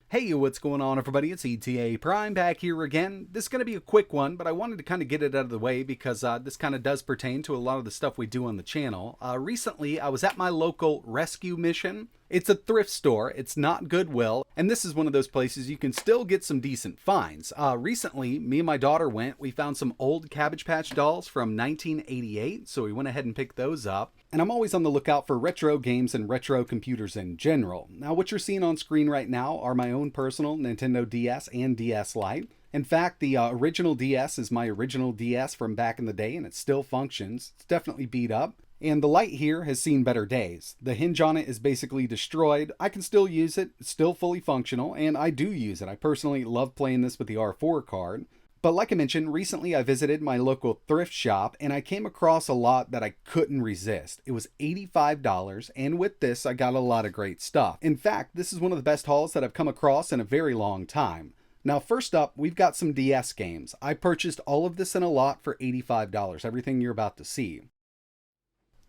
Hey, what's going on, everybody? It's ETAPRIME back here again. This is going to be a quick one, but I wanted to kind of get it out of the way because this kind of does pertain to a lot of the stuff we do on the channel. Recently, I was at my local rescue mission. It's a thrift store. It's not Goodwill, and this is one of those places you can still get some decent finds. Recently, me and my daughter went. We found some old Cabbage Patch dolls from 1988, so we went ahead and picked those up. And I'm always on the lookout for retro games and retro computers in general. Now, what you're seeing on screen right now are my own personal Nintendo DS and DS Lite. In fact, the original DS is my original DS from back in the day, and it still functions. It's definitely beat up. And the Lite here has seen better days. The hinge on it is basically destroyed. I can still use it, it's still fully functional, and I do use it. I personally love playing this with the R4 card. But like I mentioned, recently I visited my local thrift shop and I came across a lot that I couldn't resist. It was $85, and with this I got a lot of great stuff. In fact, this is one of the best hauls that I've come across in a very long time. Now first up, we've got some DS games. I purchased all of this in a lot for $85, everything you're about to see.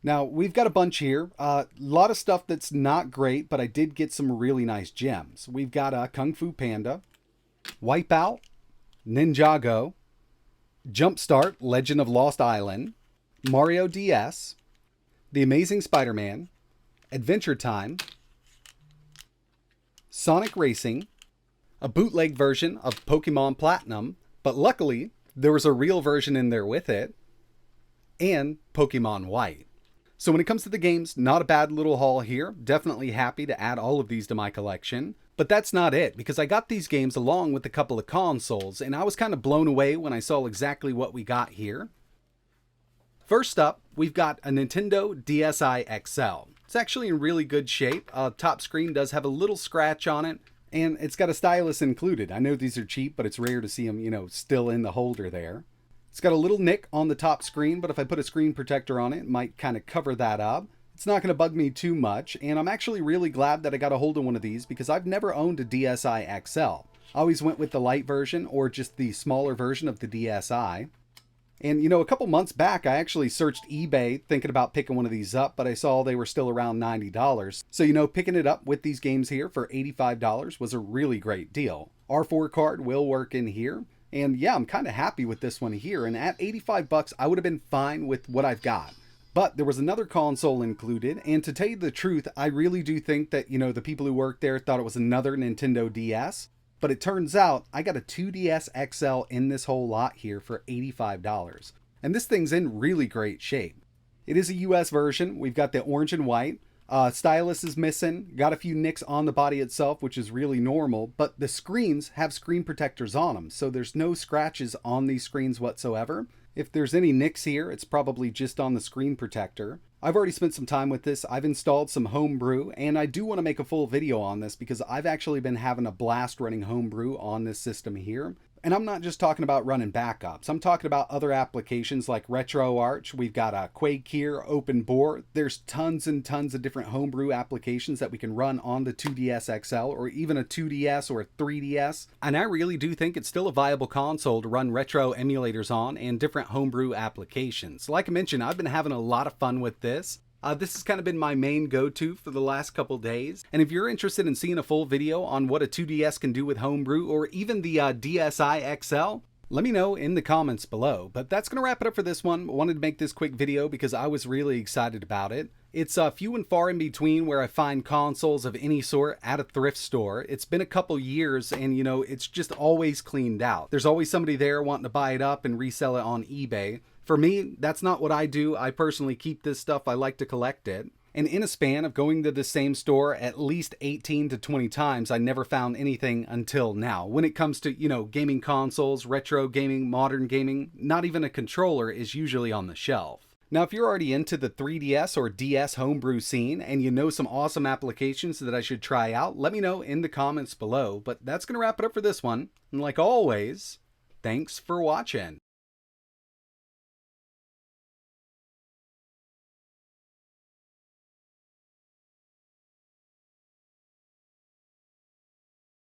Now, we've got a bunch here. A lot of stuff that's not great, but I did get some really nice gems. We've got Kung Fu Panda, Wipeout, Ninjago, Jumpstart, Legend of Lost Island, Mario DS, The Amazing Spider-Man, Adventure Time, Sonic Racing, a bootleg version of Pokémon Platinum, but luckily there was a real version in there with it, and Pokémon White. So when it comes to the games, not a bad little haul here. Definitely happy to add all of these to my collection. But that's not it, because I got these games along with a couple of consoles, and I was kind of blown away when I saw exactly what we got here. First up, we've got a Nintendo DSi XL. It's actually in really good shape. Top screen does have a little scratch on it, and it's got a stylus included. I know these are cheap, but it's rare to see them, still in the holder there. It's got a little nick on the top screen, but if I put a screen protector on it, it might kind of cover that up. It's not going to bug me too much, and I'm actually really glad that I got a hold of one of these because I've never owned a DSi XL. I always went with the light version or just the smaller version of the DSi. And a couple months back, I actually searched eBay thinking about picking one of these up, but I saw they were still around $90. So, picking it up with these games here for $85 was a really great deal. R4 card will work in here. And yeah, I'm kind of happy with this one here. And at 85 bucks, I would have been fine with what I've got. But there was another console included, and to tell you the truth, I really do think that, the people who worked there thought it was another Nintendo DS. But it turns out I got a 2DS XL in this whole lot here for $85. And this thing's in really great shape. It is a US version. We've got the orange and white. Stylus is missing. Got a few nicks on the body itself, which is really normal. But the screens have screen protectors on them, so there's no scratches on these screens whatsoever. If there's any nicks here, it's probably just on the screen protector. I've already spent some time with this. I've installed some Homebrew, and I do want to make a full video on this because I've actually been having a blast running Homebrew on this system here. And I'm not just talking about running backups. I'm talking about other applications like RetroArch. We've got a Quake here, OpenBore. There's tons and tons of different Homebrew applications that we can run on the 2DS XL or even a 2DS or a 3DS. And I really do think it's still a viable console to run retro emulators on and different Homebrew applications. Like I mentioned, I've been having a lot of fun with this. This has kind of been my main go-to for the last couple days. And if you're interested in seeing a full video on what a 2DS can do with Homebrew or even the DSi XL, let me know in the comments below. But that's going to wrap it up for this one. I wanted to make this quick video because I was really excited about it. It's few and far in between where I find consoles of any sort at a thrift store. It's been a couple years and it's just always cleaned out. There's always somebody there wanting to buy it up and resell it on eBay. For me, that's not what I do. I personally keep this stuff. I like to collect it. And in a span of going to the same store at least 18 to 20 times, I never found anything until now. When it comes to, gaming consoles, retro gaming, modern gaming, not even a controller is usually on the shelf. Now, if you're already into the 3DS or DS homebrew scene and you know some awesome applications that I should try out, let me know in the comments below. But that's going to wrap it up for this one. And like always, thanks for watching.